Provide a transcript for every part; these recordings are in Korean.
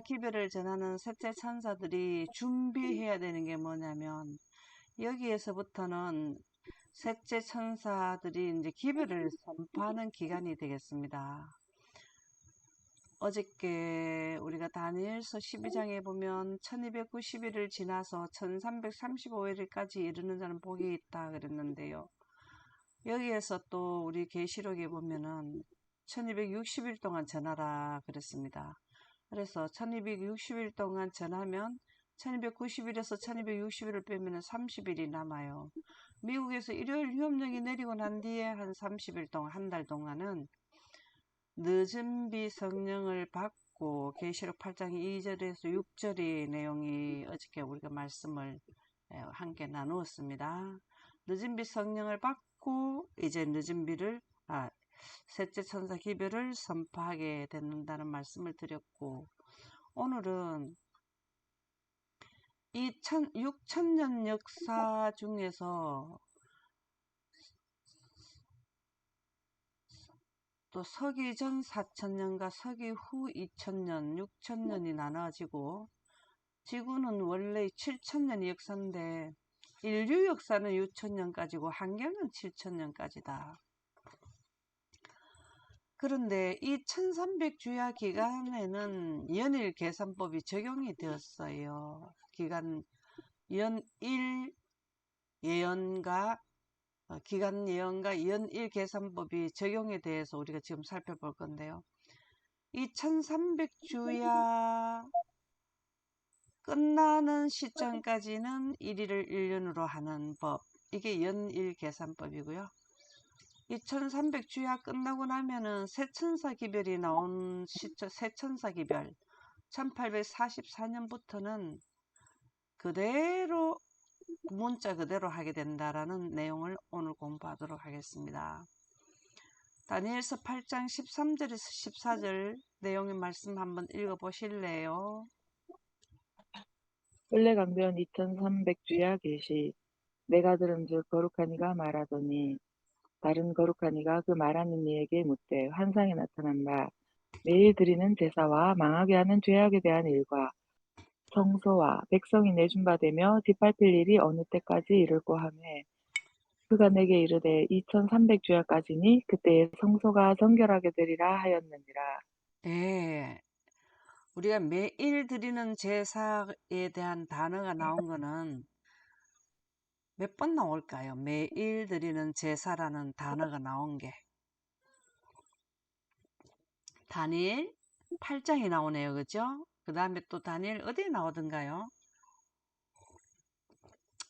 기별을 전하는 셋째 천사들이 준비해야 되는 게 뭐냐면, 여기에서부터는 셋째 천사들이 이제 기별을 선포하는 기간이 되겠습니다. 어저께 우리가 다니엘서 12장에 보면 1290일을 지나서 1335일까지 이르는 자는 복이 있다 그랬는데요. 여기에서 또 우리 계시록에 보면은 1260일 동안 전하라 그랬습니다. 그래서 1260일 동안 전하면 1290일에서 1260일을 빼면 30일이 남아요. 미국에서 일요일 휴업령이 내리고 난 뒤에 한 30일 동안, 한 달 동안은 늦은 비 성령을 받고, 계시록 8장 2절에서 6절의 내용이 어저께 우리가 말씀을 함께 나누었습니다. 늦은 비 성령을 받고 이제 셋째 천사 기별을 선포하게 된다는 말씀을 드렸고, 오늘은 이 6천년 역사 중에서 또 서기 전 4천년과 서기 후 2천년, 6천년이 나눠지고, 지구는 원래 7천년의 역사인데 인류 역사는 6천년까지고 한계는 7천년까지다. 그런데 이 1300주야 기간에는 연일 계산법이 적용이 되었어요. 연일 예언과 기간 예언과 연일 계산법이 적용에 대해서 우리가 지금 살펴볼 건데요. 이 1300주야 끝나는 시점까지는 1일을 1년으로 하는 법, 이게 연일 계산법이고요. 2300주야 끝나고 나면은 새천사 기별이 나온 시점, 새천사 기별 1844년부터는 그대로 문자 그대로 하게 된다라는 내용을 오늘 공부하도록 하겠습니다. 다니엘서 8장 13절에서 14절 내용의 말씀 한번 읽어보실래요? 을레강변 2300주야 계시. 내가 들은즉 거룩한 이가 말하더니 다른 거룩한 이가 그 말하는 이에게 묻되 환상에 나타난 바 매일 드리는 제사와 망하게 하는 죄악에 대한 일과 성소와 백성이 내준 바 되며 뒷밟힐 일이 어느 때까지 이를꼬 하매 그가 내게 이르되 2300주야까지니 그때에 성소가 정결하게 되리라 하였느니라. 예, 우리가 매일 드리는 제사에 대한 단어가 나온 거는 몇 번 나올까요? 매일 드리는 제사라는 단어가 나온 게 다니엘 8장이 나오네요. 그죠? 그 다음에 또 다니엘 어디에 나오던가요?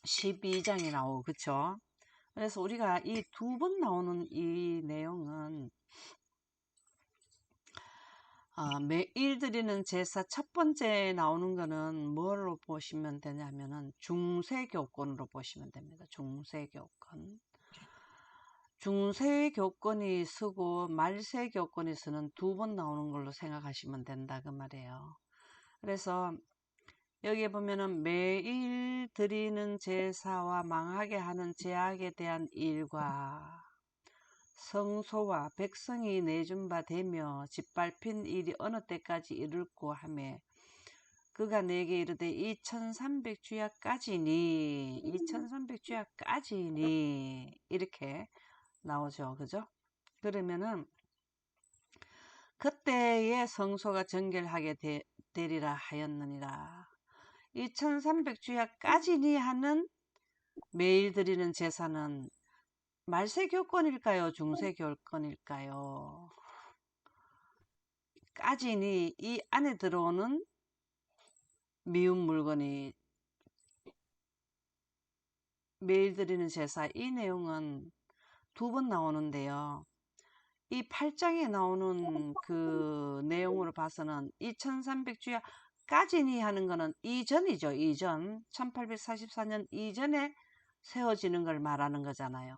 12장이 나오고, 그쵸? 그래서 우리가 이 두 번 나오는 이 내용은 매일 드리는 제사 첫 번째 나오는 거는 뭐로 보시면 되냐면은 중세교권으로 보시면 됩니다. 중세교권. 중세교권이 쓰고 말세교권이 쓰는 두 번 나오는 걸로 생각하시면 된다 그 말이에요. 그래서 여기에 보면은 매일 드리는 제사와 망하게 하는 제약에 대한 일과 성소와 백성이 내준 바 되며 짓밟힌 일이 어느 때까지 이를꼬 하매 그가 내게 이르되 2300주야까지니 이렇게 나오죠. 그죠? 그러면은 그때의 성소가 정결하게 되리라 하였느니라. 2300주야까지니 하는 매일 드리는 제사는 말세교권일까요? 중세교권일까요? 까지니 이 안에 들어오는 미운 물건이 매일 드리는 제사, 이 내용은 두 번 나오는데요. 이 8장에 나오는 그 내용으로 봐서는 2300주야 까지니 하는 거는 이전이죠. 이전 1844년 이전에 세워지는 걸 말하는 거잖아요.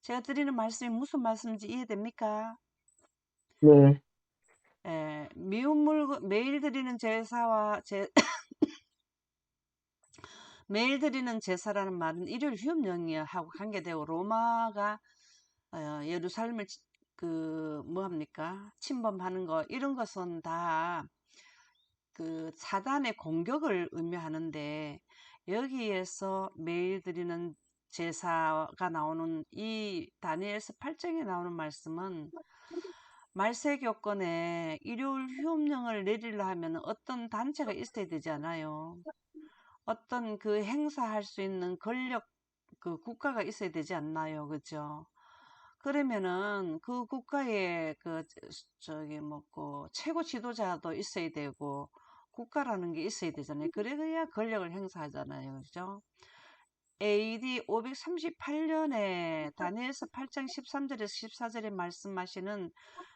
제가 드리는 말씀이 무슨 말씀인지 이해됩니까? 네. 미운 물건 매일 드리는 제사와 매일 드리는 제사라는 말은 일요일 휴업령하고 관계되고 로마가 예루살렘을 그 뭐합니까? 침범하는 거 이런 것은 다 그 사단의 공격을 의미하는데 여기에서 매일 드리는 제사가 나오는 이 다니엘서 8장에 나오는 말씀은 말세 교권에 일요일 휴업령을 내리려 하면 어떤 단체가 있어야 되잖아요. 어떤 그 행사할 수 있는 권력 그 국가가 있어야 되지 않나요? 그죠? 그러면은 그 국가의 그 저기 뭐고 최고 지도자도 있어야 되고 국가라는 게 있어야 되잖아요. 그래야 권력을 행사하잖아요. 그죠? AD 538년에 다니엘서 8장 13절에서 14절에 말씀하시는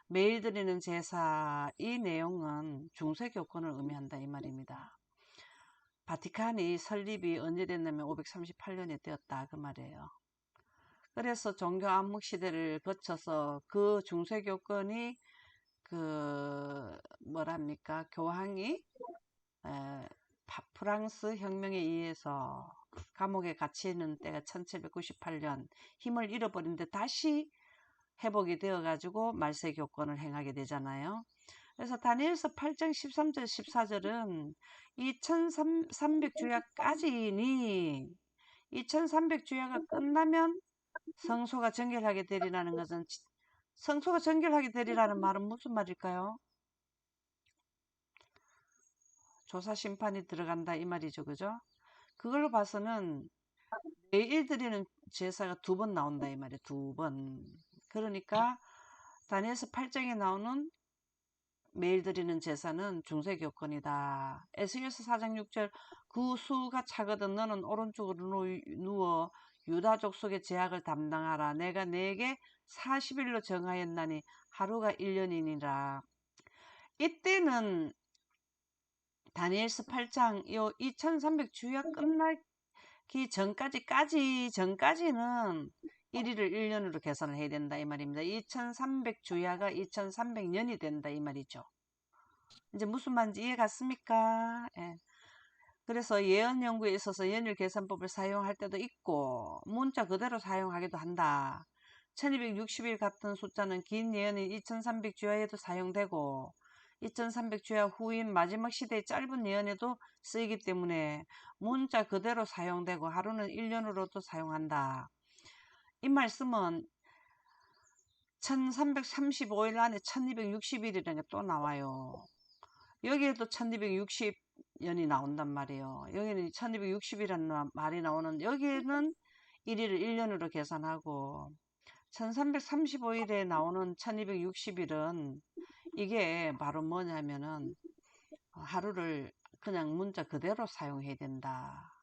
매일 드리는 제사 이 내용은 중세교권을 의미한다 이 말입니다. 바티칸이 설립이 언제 됐냐면 538년에 되었다 그 말이에요. 그래서 종교 암흑 시대를 거쳐서 그 중세교권이 그 뭐랍니까 교황이 프랑스 혁명에 의해서 감옥에 갇히는 때가 1798년 힘을 잃어버린데 다시 회복이 되어 가지고 말세 교권을 행하게 되잖아요. 그래서 다니엘서 8장 13절 14절은 2300주야까지니 2300주야가 끝나면 성소가 정결하게 되리라는 것은 성소가 정결하게 되리라는 말은 무슨 말일까요? 조사 심판이 들어간다 이 말이죠. 그죠? 그걸로 봐서는 매일 드리는 제사가 2번 나온다 이 말이에요. 2번. 그러니까 다니엘서 8장에 나오는 매일 드리는 제사는 중세교권이다. 에스겔서 4장 6절 그 수가 차거든 너는 오른쪽으로 누워 유다 족속의 제약을 담당하라. 내가 네게 40일로 정하였나니 하루가 1년이니라. 이때는 다니엘서 8장 요 2300주야 끝나기 전까지는 1일을 1년으로 계산을 해야 된다 이 말입니다. 2300주야가 2300년이 된다 이 말이죠. 이제 무슨 말인지 이해 갔습니까? 예. 그래서 예언 연구에 있어서 연일 계산법을 사용할 때도 있고 문자 그대로 사용하기도 한다. 1260일 같은 숫자는 긴 예언인 2300주야에도 사용되고 2300주야 후인 마지막 시대의 짧은 예언에도 쓰이기 때문에 문자 그대로 사용되고 하루는 1년으로도 사용한다. 이 말씀은 1335일 안에 1260일이라는 게 또 나와요. 여기에도 1260년이 나온단 말이에요. 여기는 1260이라는 말이 나오는 여기에는 1일을 1년으로 계산하고 1335일에 나오는 1260일은 이게 바로 뭐냐면은 하루를 그냥 문자 그대로 사용해야 된다.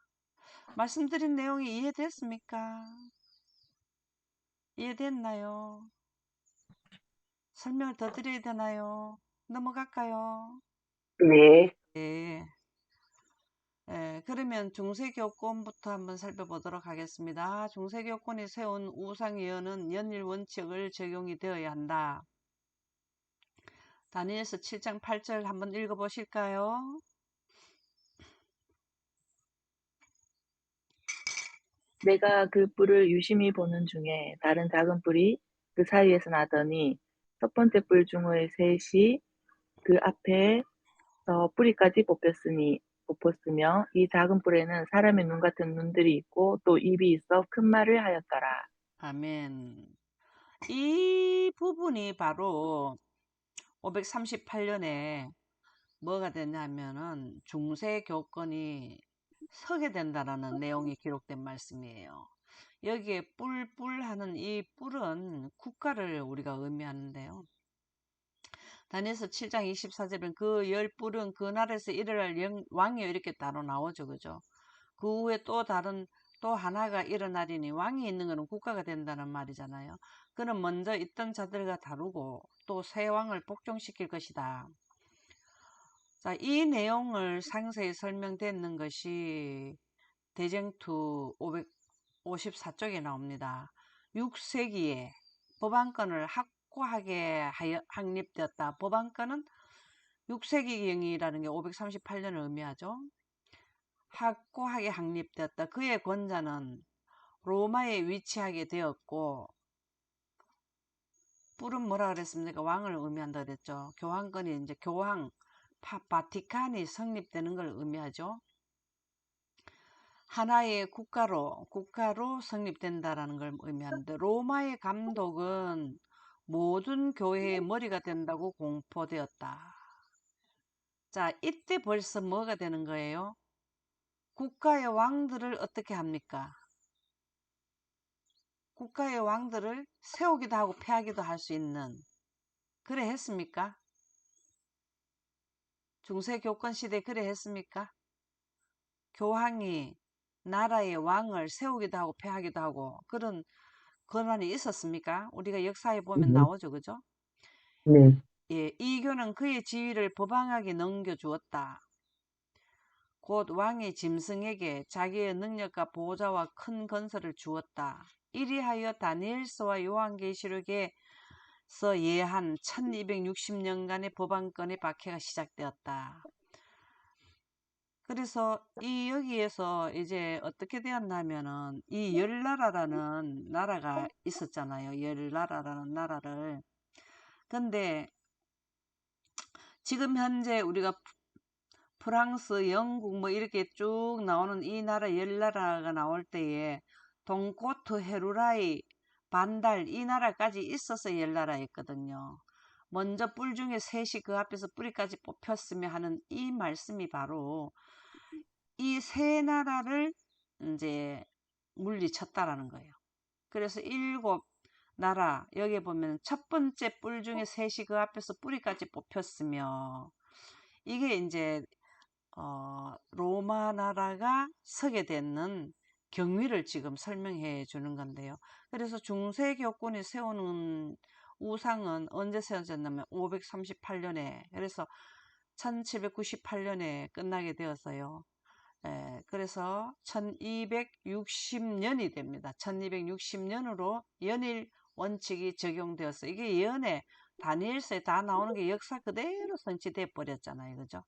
말씀드린 내용이 이해됐습니까? 이해됐나요? 설명을 더 드려야 되나요? 넘어갈까요? 네. 네. 그러면 중세교권부터 한번 살펴보도록 하겠습니다. 중세교권이 세운 우상예언은 연일 원칙을 적용이 되어야 한다. 다니엘서 7장 8절 한번 읽어보실까요? 내가 그 뿔을 유심히 보는 중에 다른 작은 뿔이 그 사이에서 나더니 첫 번째 뿔 중의 셋이 그 앞에서 뿌리까지 뽑혔으며 이 작은 뿔에는 사람의 눈 같은 눈들이 있고 또 입이 있어 큰 말을 하였더라. 아멘. 이 부분이 바로 538년에 뭐가 됐냐면은 중세교권이 서게 된다라는 내용이 기록된 말씀이에요. 여기에 뿔뿔 하는 이 뿔은 국가를 우리가 의미하는데요. 다니엘서 7장 24절은 그 열 뿔은 그 나라에서 일어날 왕이요 이렇게 따로 나오죠. 그죠? 그 후에 또 하나가 일어나리니 왕이 있는 것은 국가가 된다는 말이잖아요. 그는 먼저 있던 자들과 다루고 또 새 왕을 복종시킬 것이다. 자, 이 내용을 상세히 설명되는 것이 대쟁투 554쪽에 나옵니다. 6세기에 법안권을 확고하게 확립되었다. 법안권은 6세기경이라는 게 538년을 의미하죠. 확고하게 확립되었다. 그의 권자는 로마에 위치하게 되었고 뿔은 뭐라 그랬습니까? 왕을 의미한다 그랬죠. 교황권이 이제 교황 바티칸이 성립되는 걸 의미하죠. 하나의 국가로 성립된다라는 걸 의미하는데, 로마의 감독은 모든 교회의 머리가 된다고 공포되었다. 자, 이때 벌써 뭐가 되는 거예요? 국가의 왕들을 어떻게 합니까? 국가의 왕들을 세우기도 하고 폐하기도 할 수 있는, 그래 했습니까? 중세교권 시대 그래 했습니까? 교황이 나라의 왕을 세우기도 하고 폐하기도 하고 그런 권한이 있었습니까? 우리가 역사에 보면 네, 나오죠, 그죠? 네, 예, 이교는 그의 지위를 법왕에게 넘겨주었다. 곧 왕이 짐승에게 자기의 능력과 보호자와 큰 건설을 주었다. 이리하여 다니엘서와 요한계시록에서 예한 1260년간의 법왕권의 박해가 시작되었다. 그래서 이 여기에서 이제 어떻게 되었냐면은 이 열나라라는 나라가 있었잖아요. 열나라라는 나라를. 근데 지금 현재 우리가 프랑스, 영국 뭐 이렇게 쭉 나오는 이 나라 열나라가 나올 때에 동고트, 헤루라이, 반달 이 나라까지 있어서 열나라였거든요. 먼저 뿔 중에 셋이 그 앞에서 뿌리까지 뽑혔으며 하는 이 말씀이 바로 이 세 나라를 이제 물리쳤다라는 거예요. 그래서 일곱 나라, 여기 보면 첫 번째 뿔 중에 셋이 그 앞에서 뿌리까지 뽑혔으며, 이게 이제 로마 나라가 서게 되는 경위를 지금 설명해 주는 건데요. 그래서 중세교권이 세우는 우상은 언제 세워졌냐면 538년에, 그래서 1798년에 끝나게 되었어요. 그래서 1260년이 됩니다. 1260년으로 연일 원칙이 적용되었어요. 이게 예언에 다니엘서에 다 나오는 게 역사 그대로 성취돼 버렸잖아요. 그죠?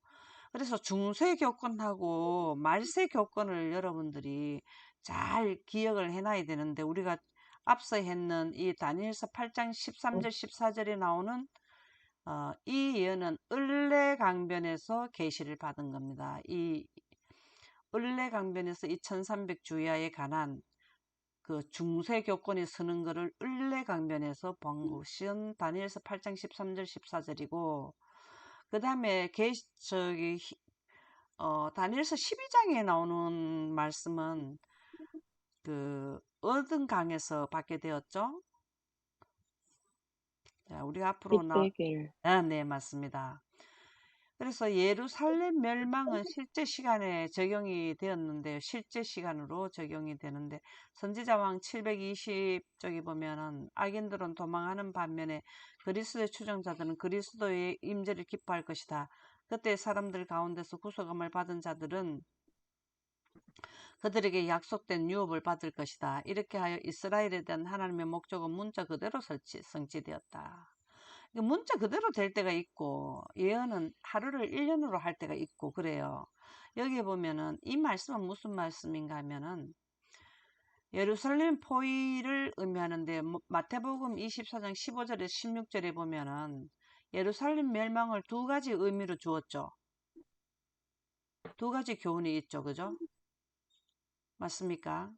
그래서 중세 교권하고 말세 교권을 여러분들이 잘 기억을 해놔야 되는데, 우리가 앞서 했는 이 다니엘서 8장 13절 14절에 나오는 이 예언은 을레강변에서 계시를 받은 겁니다. 이 을레강변에서 이 1300주야에 관한 그 중세 교권이 서는 거를 을레강변에서 본 것은 다니엘서 8장 13절 14절이고, 그 다음에 다니엘서 12장에 나오는 말씀은 그 어떤 강에서 받게 되었죠? 자, 우리가 앞으로 에스겔. 네, 맞습니다. 그래서 예루살렘 멸망은 실제 시간에 적용이 되었는데요. 실제 시간으로 적용이 되는데, 선지자왕 720쪽에 보면은 악인들은 도망하는 반면에 그리스도의 추종자들은 그리스도의 임재를 기뻐할 것이다. 그때 사람들 가운데서 구속함을 받은 자들은 그들에게 약속된 유업을 받을 것이다. 이렇게 하여 이스라엘에 대한 하나님의 목적은 문자 그대로 성취되었다. 문자 그대로 될 때가 있고, 예언은 하루를 1년으로 할 때가 있고 그래요. 여기에 보면은 이 말씀은 무슨 말씀인가 하면은 예루살렘 포위를 의미하는데, 마태복음 24장 15절에서 16절에 보면은 예루살렘 멸망을 두 가지 의미로 주었죠. 두 가지 교훈이 있죠. 그죠? 맞습니까?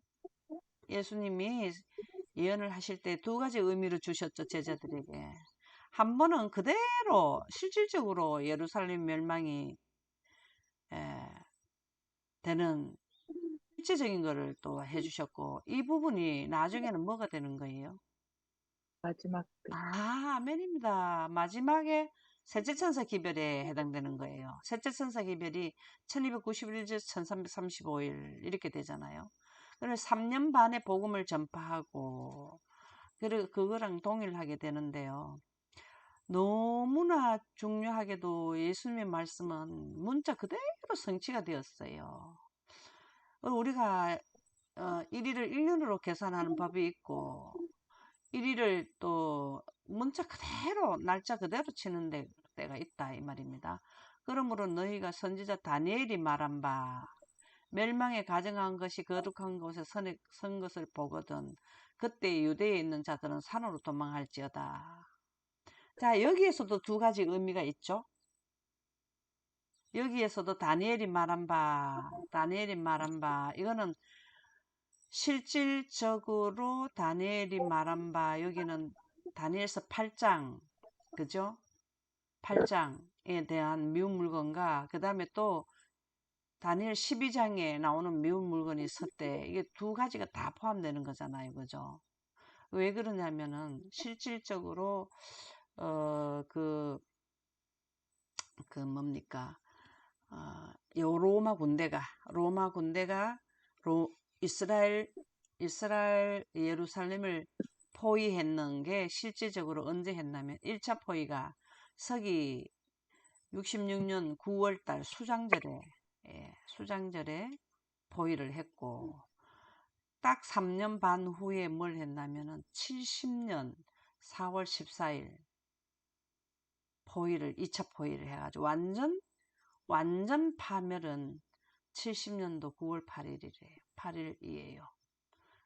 예수님이 예언을 하실 때 두 가지 의미로 주셨죠. 제자들에게. 한 번은 그대로 실질적으로 예루살렘 멸망이 되는 실제적인 거를 또 해주셨고, 이 부분이 나중에는 뭐가 되는 거예요? 마지막 때. 아멘입니다. 마지막에 셋째 천사 기별에 해당되는 거예요. 셋째 천사 기별이 1291절 1335일 이렇게 되잖아요. 그래서 3년 반의 복음을 전파하고, 그리고 그거랑 동일하게 되는데요. 너무나 중요하게도 예수님의 말씀은 문자 그대로 성취가 되었어요. 우리가 1일을 1년으로 계산하는 법이 있고, 1일을 또 문자 그대로 날짜 그대로 치는 때가 있다 이 말입니다. 그러므로 너희가 선지자 다니엘이 말한 바 멸망에 가정한 것이 거룩한 곳에 선 것을 보거든 그때 유대에 있는 자들은 산으로 도망할지어다. 자, 여기에서도 두 가지 의미가 있죠. 여기에서도 다니엘이 말한 바, 이거는 실질적으로 다니엘이 말한 바, 여기는 다니엘서 8장, 그죠? 8장에 대한 미운 물건과, 그 다음에 또 다니엘 12장에 나오는 미운 물건이 있었대. 이게 두 가지가 다 포함되는 거잖아요. 그죠? 왜 그러냐면은, 실질적으로, 뭡니까? 요 로마 군대가 이스라엘 예루살렘을 포위했는 게 실질적으로 언제 했냐면 1차 포위가 서기 66년 9월달 수장절에 포위를 했고, 딱 3년 반 후에 뭘 했냐면은 70년 4월 14일 2차 포위를 해가지고 완전 파멸은 70년도 9월 8일이에요.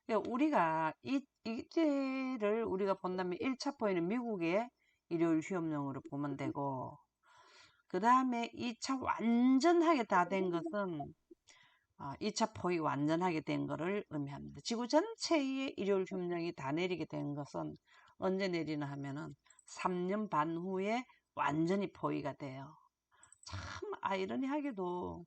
그러니까 우리가 이때를 우리가 본다면 1차 포위는 미국의 일요일 휴업령으로 보면 되고, 그 다음에 2차 완전하게 다 된 것은 2차 포위 완전하게 된 것을 의미합니다. 지구 전체의 일요일 휴업령이 다 내리게 된 것은 언제 내리나 하면은 3년 반 후에 완전히 포위가 돼요. 참 아이러니하게도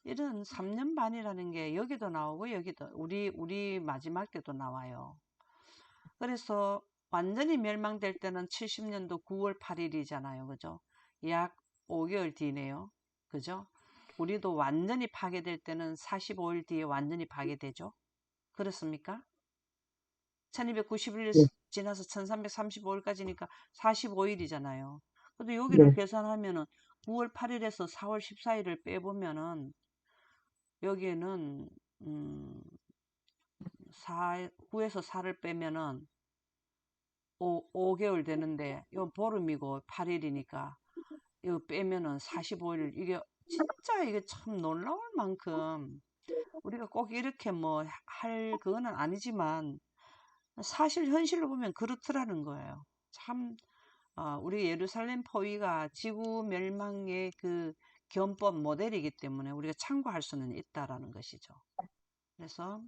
이런 3년 반이라는 게 여기도 나오고 여기도 우리 마지막 때도 나와요. 그래서 완전히 멸망될 때는 70년도 9월 8일이잖아요. 그죠? 약 5개월 뒤네요. 그죠? 우리도 완전히 파괴될 때는 45일 뒤에 완전히 파괴되죠. 그렇습니까? 1291일 네, 지나서 1335일까지니까 45일이잖아요. 근데 여기를 네. 계산하면은 9월 8일에서 4월 14일을 빼보면은 여기에는 9에서 4를 빼면은 5개월 되는데 이건 보름이고 8일이니까 이거 빼면은 45일. 이게 진짜 이게 참 놀라울 만큼 우리가 꼭 이렇게 뭐 할 그거는 아니지만 사실 현실로 보면 그렇더라는 거예요. 참 우리 예루살렘 포위가 지구 멸망의 그 견법 모델이기 때문에 우리가 참고할 수는 있다라는 것이죠. 그래서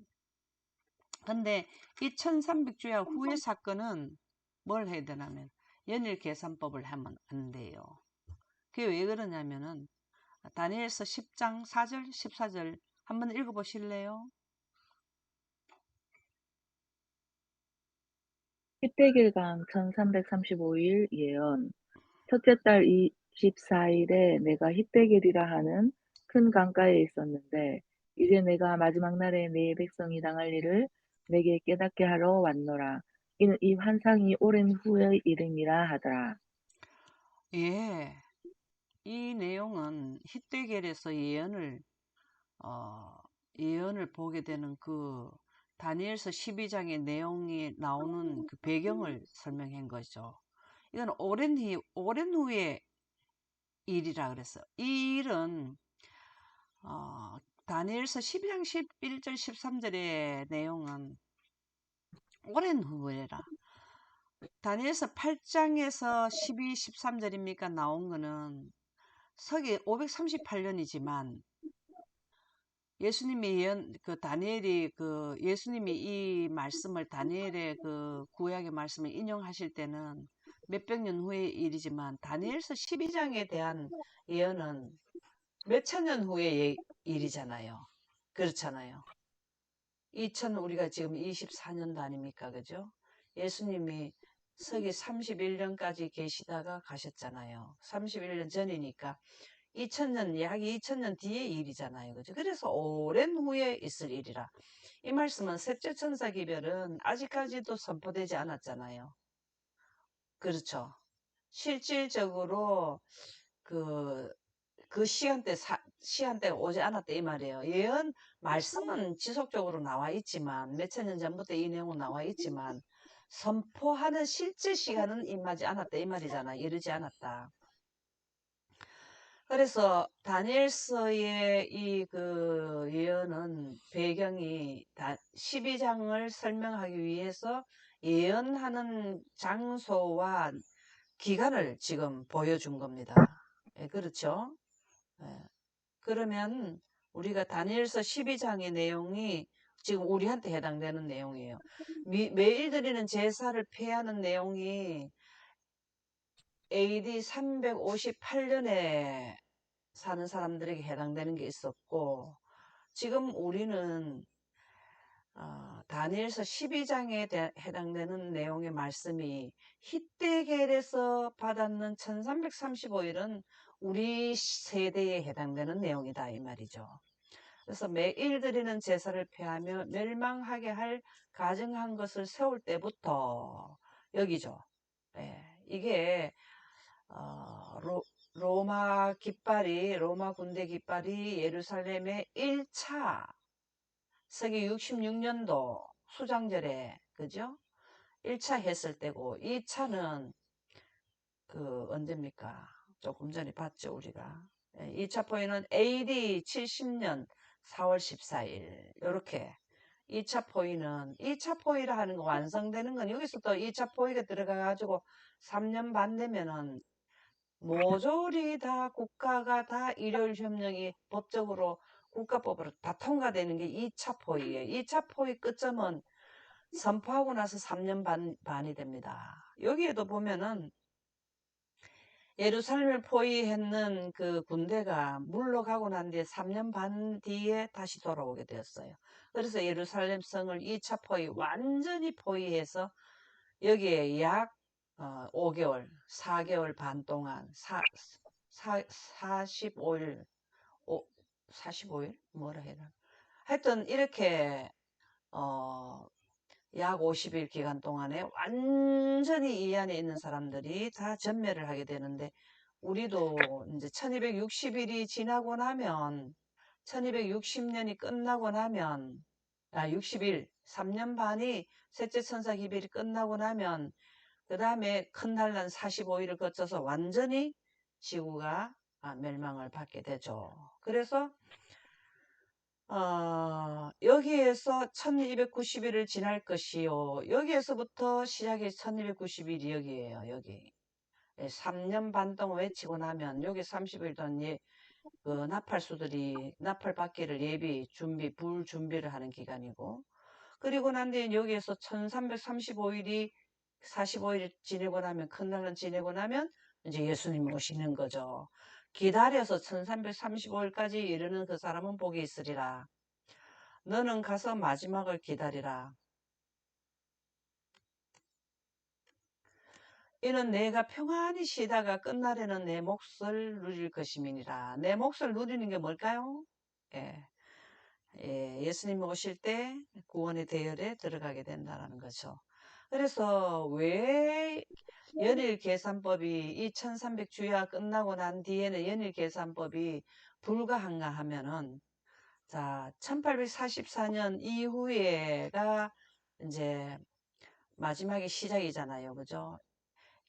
근데 이 1300주야 후의 사건은 뭘 해야 되냐면 연일 계산법을 하면 안 돼요. 그게 왜 그러냐면은 다니엘서 10장 4절 14절 한번 읽어보실래요? 희백일강 1335일 예언. 첫째 달 24일에 내가 희백일이라 하는 큰 강가에 있었는데 이제 내가 마지막 날에 내 백성이 당할 일을 내게 깨닫게 하러 왔노라. 이는 이 환상이 오랜 후의 일임이라 하더라. 예, 이 내용은 히데겔에서 어, 예언을 보게 되는 그 다니엘서 12장의 내용이 나오는 그 배경을 설명한 거죠. 이건 오랜 후의 일이라 그랬어요. 이 일은 다니엘서 12장 11절 13절의 내용은 오랜 후에라. 다니엘서 8장에서 12, 13절입니까? 나온 거는 서기 538년이지만 예수님이 예수님이 이 말씀을 다니엘의 그 구약의 말씀을 인용하실 때는 몇백 년 후의 일이지만 다니엘서 12장에 대한 예언은 몇천 년 후의 일이잖아요. 그렇잖아요. 우리가 지금 24년도 아닙니까? 그죠? 예수님이 서기 31년까지 계시다가 가셨잖아요. 31년 전이니까 약 2000년 뒤의 일이잖아요. 그죠? 그래서 오랜 후에 있을 일이라. 이 말씀은 셋째 천사 기별은 아직까지도 선포되지 않았잖아요. 그렇죠? 실질적으로 그, 시한때가 오지 않았다 이 말이에요. 말씀은 지속적으로 나와 있지만, 몇천 년 전부터 이 내용은 나와 있지만, 선포하는 실제 시간은 임하지 않았다 이 말이잖아. 이르지 않았다. 그래서 다니엘서의 이 그 예언은 배경이 12장을 설명하기 위해서 예언하는 장소와 기간을 지금 보여준 겁니다. 예, 그렇죠? 예. 그러면 우리가 다니엘서 12장의 내용이 지금 우리한테 해당되는 내용이에요. 매일 드리는 제사를 폐하는 내용이 AD 358년에 사는 사람들에게 해당되는 게 있었고, 지금 우리는 다니엘서 12장에 해당되는 내용의 말씀이 히데겔에서 받았는 1335일은 우리 세대에 해당되는 내용이다 이 말이죠. 그래서 매일 드리는 제사를 폐하며 멸망하게 할 가증한 것을 세울 때부터 여기죠. 예, 이게 로마 군대 깃발이 예루살렘의 1차 서기 66년도 수장절에, 그죠? 1차 했을 때고, 2차는 언제입니까? 조금 전에 봤죠, 우리가. 2차 포위는 AD 70년 4월 14일. 요렇게. 2차 포위라 하는 거 완성되는 건 여기서 또 2차 포위가 들어가가지고 3년 반 되면은 모조리 다 국가가 다 일요일협력이 법적으로 국가법으로 다 통과되는 게 2차 포위예요. 2차 포위 끝점은 선포하고 나서 3년 반이 됩니다. 여기에도 보면은 예루살렘을 포위했는 그 군대가 물러가고 난 뒤에 3년 반 뒤에 다시 돌아오게 되었어요. 그래서 예루살렘 성을 2차 포위 완전히 포위해서 여기에 약 5개월, 4개월 반 동안 45일, 45일? 뭐라 해야 되나? 하여튼 이렇게 약 50일 기간 동안에 완전히 이 안에 있는 사람들이 다 전멸을 하게 되는데, 우리도 이제 1260일이 지나고 나면 1260년이 끝나고 나면 60일 3년 반이 셋째 천사 기별이 끝나고 나면 그 다음에 큰 난란 45일을 거쳐서 완전히 지구가 멸망을 받게 되죠. 그래서 여기에서 1290일을 지날 것이요. 여기에서부터 시작이 1290일이 여기에요. 여기. 3년 반 동안 외치고 나면 여기 30일 동안 나팔수들이 나팔 받기를 불 준비를 하는 기간이고, 그리고 난 뒤에 여기에서 1335일이 45일 지내고 나면, 큰 날은 지내고 나면 이제 예수님 오시는 거죠. 기다려서 1335일까지 이르는 그 사람은 복이 있으리라. 너는 가서 마지막을 기다리라. 이는 내가 평안히 쉬다가 끝날에는 내 몫을 누릴 것임이니라. 내 몫을 누리는 게 뭘까요? 예수님 오실 때 구원의 대열에 들어가게 된다는 거죠. 그래서 왜 연일 계산법이 이 1300주야 끝나고 난 뒤에는 연일 계산법이 불가한가 하면은, 자, 1844년 이후에가 이제 마지막이 시작이잖아요. 그죠?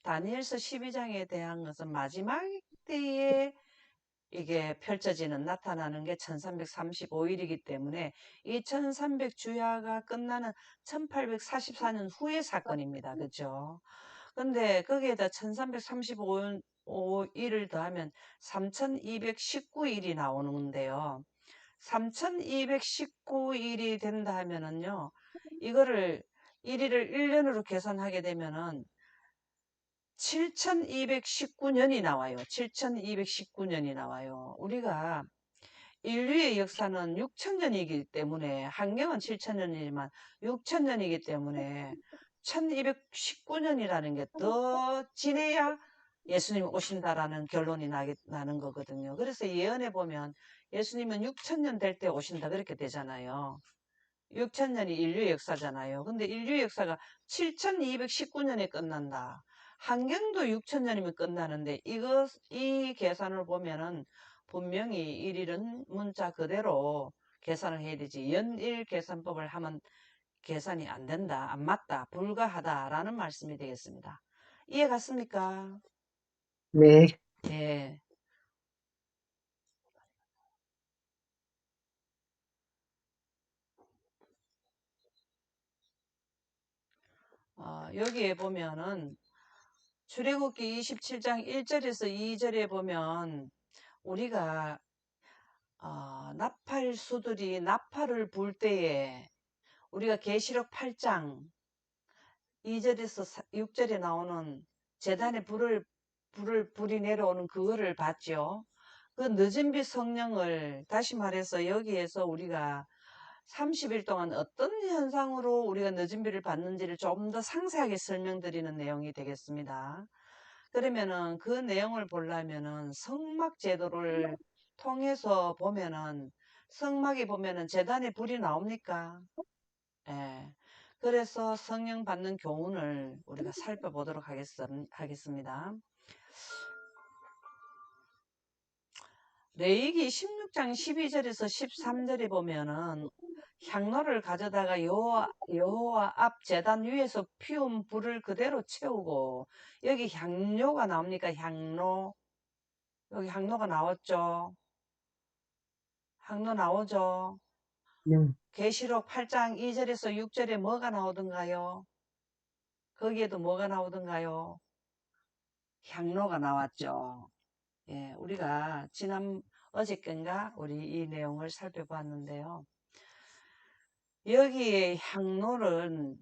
다니엘서 12장에 대한 것은 마지막 때에 이게 펼쳐지는, 나타나는 게 1335일이기 때문에 이 1300주야가 끝나는 1844년 후의 사건입니다. 그죠? 근데 거기에다 1335일을 더하면 3219일이 나오는데요. 3219일이 된다 하면은요, 이거를 1일을 1년으로 계산하게 되면은 7219년이 나와요. 7219년이 나와요. 우리가 인류의 역사는 6000년이기 때문에, 한경은 7000년이지만 6000년이기 때문에 1219년이라는 게 더 지내야 예수님 오신다라는 결론이 나는 거거든요. 그래서 예언에 보면 예수님은 6000년 될 때 오신다 그렇게 되잖아요. 6000년이 인류의 역사잖아요. 근데 인류의 역사가 7219년에 끝난다. 한경도 6000년이면 끝나는데, 이 계산을 보면은 분명히 일일은 문자 그대로 계산을 해야 되지, 연일 계산법을 하면 계산이 안 된다, 안 맞다, 불가하다라는 말씀이 되겠습니다. 이해 갔습니까? 네. 예. 여기에 보면은 출애굽기 27장 1절에서 2절에 보면 우리가 나팔수들이 나팔을 불 때에 우리가 계시록 8장 2절에서 6절에 나오는 제단에 불이 내려오는 그거를 봤죠. 그 늦은 빛 성령을 다시 말해서 여기에서 우리가 30일 동안 어떤 현상으로 우리가 늦은 빛을 받는지를 좀 더 상세하게 설명드리는 내용이 되겠습니다. 그러면은 그 내용을 보려면은 성막 제도를 통해서 보면은 성막에 보면은 제단에 불이 나옵니까? 예. 그래서 성령 받는 교훈을 우리가 살펴보도록 하겠습니다. 레위기 16장 12절에서 13절에 보면은 향로를 가져다가 여호와 앞 제단 위에서 피운 불을 그대로 채우고, 여기 향료가 나옵니까? 향로. 여기 향로가 나왔죠. 향로 나오죠. 네. 계시록 8장 2절에서 6절에 뭐가 나오던가요? 거기에도 뭐가 나오던가요? 향로가 나왔죠. 예, 우리가 어저께인가 우리 이 내용을 살펴봤는데요. 여기에 향로를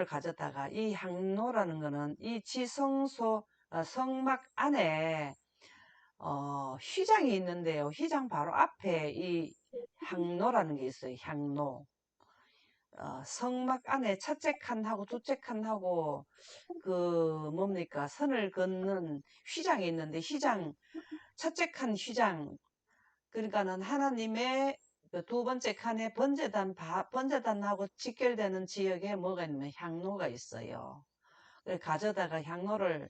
가져다가, 이 향로라는 거는 이 성막 안에 휘장이 있는데요. 휘장 바로 앞에 이 향로라는 게 있어요. 향로. 성막 안에 첫째 칸하고 둘째 칸하고 뭡니까? 선을 긋는 휘장이 있는데, 첫째 칸 휘장, 그러니까는 하나님의 두 번째 칸에 번제단하고 직결되는 지역에 뭐가 있냐면 향로가 있어요. 가져다가 향로를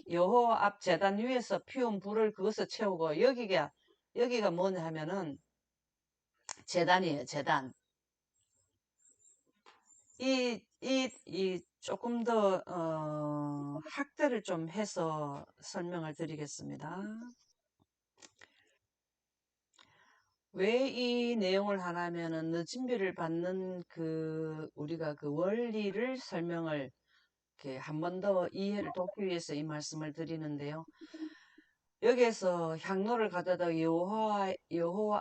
여호와 앞 제단 위에서 피운 불을 그것을 채우고, 여기가 뭐냐 하면은 제단이에요. 제단. 이 조금 더 학대를 좀 해서 설명을 드리겠습니다. 왜 이 내용을 하냐면은 늦은 비를 받는 우리가 그 원리를 설명을 한 번 더 이해를 돕기 위해서 이 말씀을 드리는데요. 여기에서 향로를 가져다 여호와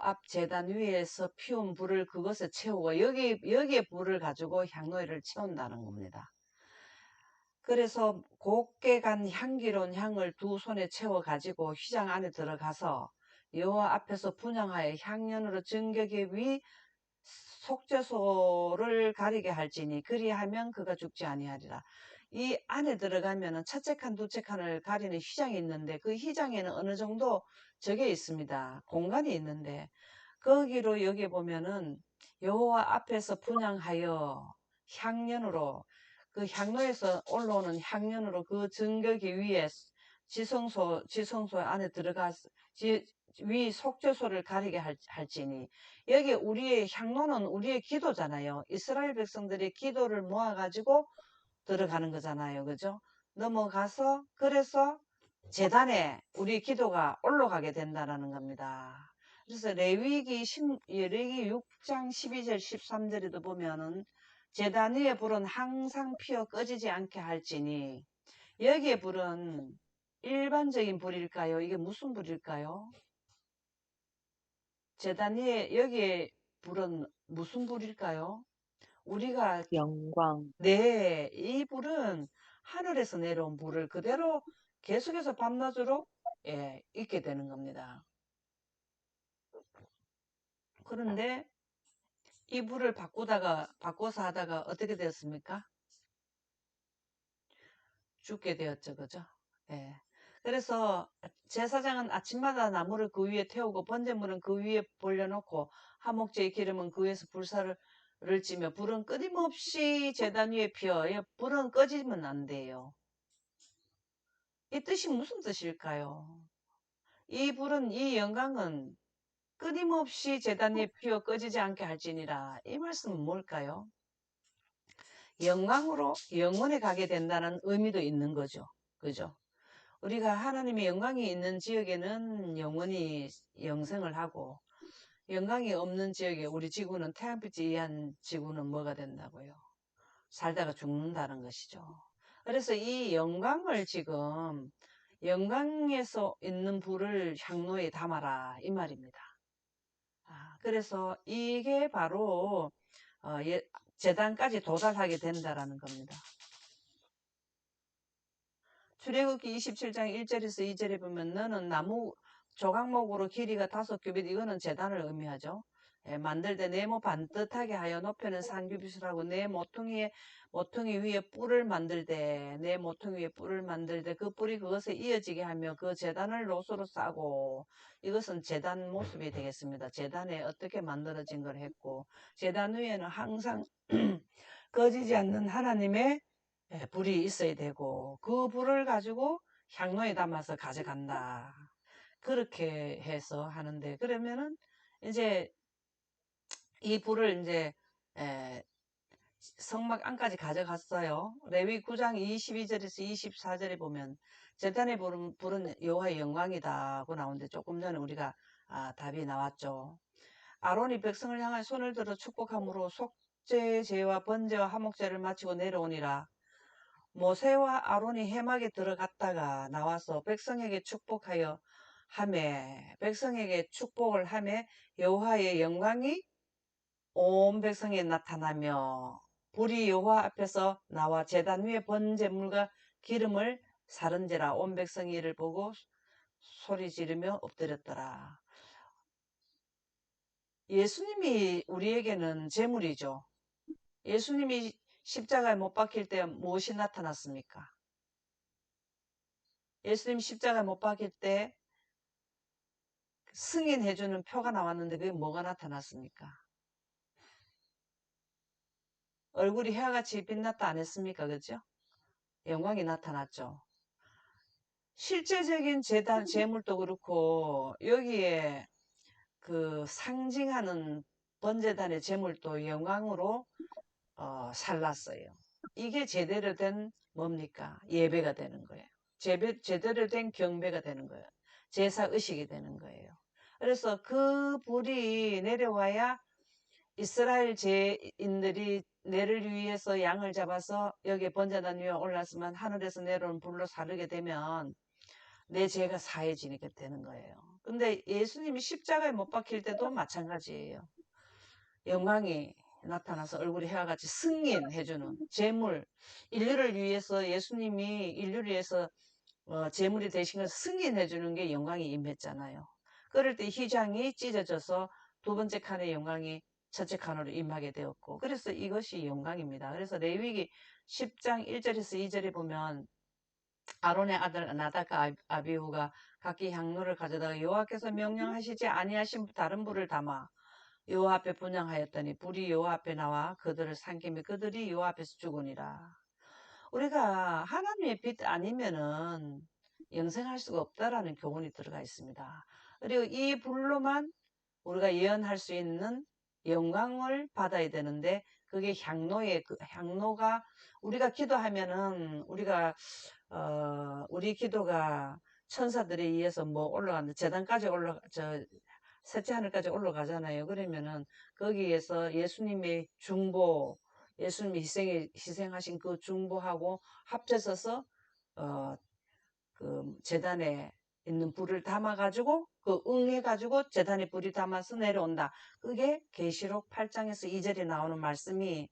앞 제단 위에서 피운 불을 그것에 채우고, 여기에 불을 가지고 향로를 채운다는 겁니다. 그래서 곱게 간 향기로운 향을 두 손에 채워 가지고 휘장 안에 들어가서 여호와 앞에서 분향하여 향연으로 정격의 위 속죄소를 가리게 할지니, 그리하면 그가 죽지 아니하리라. 이 안에 들어가면은 첫째 칸, 둘째 칸을 가리는 휘장이 있는데, 그 휘장에는 어느 정도 적에 있습니다. 공간이 있는데, 거기로 여기 보면은 여호와 앞에서 분향하여 향연으로, 그 향로에서 올라오는 향연으로 그 정격이 위에 지성소 안에 들어가서 위 속죄소를 가리게 할지니, 여기 우리의 향로는 우리의 기도잖아요. 이스라엘 백성들의 기도를 모아가지고 들어가는 거잖아요. 그죠? 넘어가서, 그래서 제단에 우리 기도가 올라가게 된다는 겁니다. 그래서 레위기 6장 12절 13절에도 보면은 제단 위에 불은 항상 피어 꺼지지 않게 할지니, 여기에 불은 일반적인 불일까요? 이게 무슨 불일까요? 제단 위에 여기에 불은 무슨 불일까요? 우리가 영광. 네, 이 불은 하늘에서 내려온 불을 그대로 계속해서 밤낮으로 있게 되는 겁니다. 그런데 이 불을 바꿔서 하다가 어떻게 되었습니까? 죽게 되었죠. 그죠? 예. 그래서 제사장은 아침마다 나무를 그 위에 태우고 번제물은 그 위에 벌려놓고 화목제의 기름은 그 위에서 불사를 찌며, 불은 끊임없이 제단 위에 피어, 불은 꺼지면 안 돼요. 이 뜻이 무슨 뜻일까요? 이 불은, 이 영광은 끊임없이 제단 위에 피어 꺼지지 않게 할지니라. 이 말씀은 뭘까요? 영광으로 영원에 가게 된다는 의미도 있는 거죠. 그죠? 우리가 하나님의 영광이 있는 지역에는 영원히 영생을 하고, 영광이 없는 지역에, 우리 지구는 태양빛에 의한 지구는 뭐가 된다고요? 살다가 죽는다는 것이죠. 그래서 이 영광을 지금 영광에서 있는 불을 향로에 담아라 이 말입니다. 그래서 이게 바로 제단까지 도달하게 된다라는 겁니다. 출애굽기 27장 1절에서 2절에 보면 너는 나무 조각목으로 길이가 5규빗 이거는 제단을 의미하죠. 만들 때 네모 반듯하게 하여 높이는 3규빗을 하고 내 모퉁이 위에 뿔을 만들 때 내 모퉁이 위에 뿔을 만들 때 그 뿔이 그것에 이어지게 하며 그 제단을 롯으로 싸고 이것은 제단 모습이 되겠습니다. 제단에 어떻게 만들어진 걸 했고 제단 위에는 항상 꺼지지 않는 하나님의 불이 있어야 되고 그 불을 가지고 향로에 담아서 가져간다. 그렇게 해서 하는데 그러면은 이제 이 불을 이제 성막 안까지 가져갔어요. 레위 9장 22절에서 24절에 보면 제단의 불은 여호와의 영광이다고 나오는데 조금 전에 우리가 답이 나왔죠. 아론이 백성을 향하여 손을 들어 축복함으로 속죄제와 번제와 화목제를 마치고 내려오니라. 모세와 아론이 회막에 들어갔다가 나와서 백성에게 축복하여 하매 백성에게 축복을 하매 여호와의 영광이 온 백성에 나타나며 불이 여호와 앞에서 나와 제단 위에 번제물과 기름을 사른지라 온 백성이 이를 보고 소리 지르며 엎드렸더라. 예수님이 우리에게는 제물이죠. 예수님이 십자가에 못 박힐 때 무엇이 나타났습니까? 예수님 십자가에 못 박힐 때 승인해주는 표가 나왔는데 그게 뭐가 나타났습니까? 얼굴이 해와같이 빛났다 안 했습니까? 그죠? 영광이 나타났죠. 실제적인 제물도 그렇고 여기에 그 상징하는 번제단의 제물도 영광으로 살랐어요. 이게 제대로 된 뭡니까? 예배가 되는 거예요. 제대로 된 경배가 되는 거예요. 제사의식이 되는 거예요. 그래서 그 불이 내려와야 이스라엘 제인들이 내를 위해서 양을 잡아서 여기에 번제단 위에 올랐으면 하늘에서 내려온 불로 사르게 되면 내 죄가 사해지게 되는 거예요. 근데 예수님이 십자가에 못 박힐 때도 마찬가지예요. 영광이 나타나서 얼굴이 해와같이 승인해주는 제물, 인류를 위해서 예수님이 인류를 위해서 제물이 되신 것을 승인해주는 게 영광이 임했잖아요. 그럴 때 휘장이 찢어져서 두 번째 칸의 영광이 첫째 칸으로 임하게 되었고 그래서 이것이 영광입니다. 그래서 레위기 10장 1절에서 2절에 보면 아론의 아들 나답과 아비후가 각기 향로를 가져다가 여호와께서 명령하시지 아니하신 다른 불을 담아 여호와 앞에 분향하였더니 불이 여호와 앞에 나와 그들을 삼키며 그들이 여호와 앞에서 죽으니라. 우리가 하나님의 빛 아니면은 영생할 수가 없다라는 교훈이 들어가 있습니다. 그리고 이 불로만 우리가 예언할 수 있는 영광을 받아야 되는데 그게 향로가 우리가 기도하면은 우리 기도가 천사들에 의해서 뭐 올라가는데 재단까지 셋째 하늘까지 올라가잖아요. 그러면은 거기에서 예수님의 중보, 예수님이 희생하신 그 중보하고 합쳐서서 그 재단에 있는 불을 담아가지고 그 응해가지고 재단에 불이 담아서 내려온다. 그게 계시록 8장에서 2절에 나오는 말씀이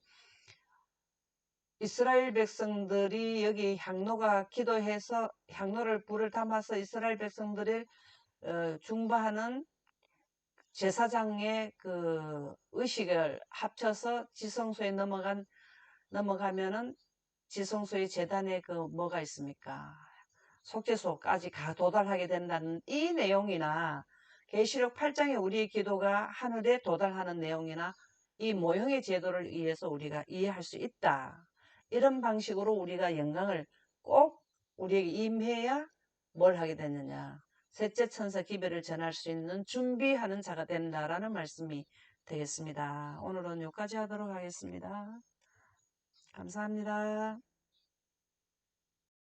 이스라엘 백성들이 여기 향로가 기도해서 향로를 불을 담아서 이스라엘 백성들을 중보하는 제사장의 그 의식을 합쳐서 지성소에 넘어가면은 지성소의 재단에 그 뭐가 있습니까? 속죄소까지 도달하게 된다는 이 내용이나 계시록 8장에 우리의 기도가 하늘에 도달하는 내용이나 이 모형의 제도를 위해서 우리가 이해할 수 있다. 이런 방식으로 우리가 영광을 꼭 우리에게 임해야 뭘 하게 되느냐. 셋째 천사 기별을 전할 수 있는 준비하는 자가 된다라는 말씀이 되겠습니다. 오늘은 여기까지 하도록 하겠습니다. 감사합니다.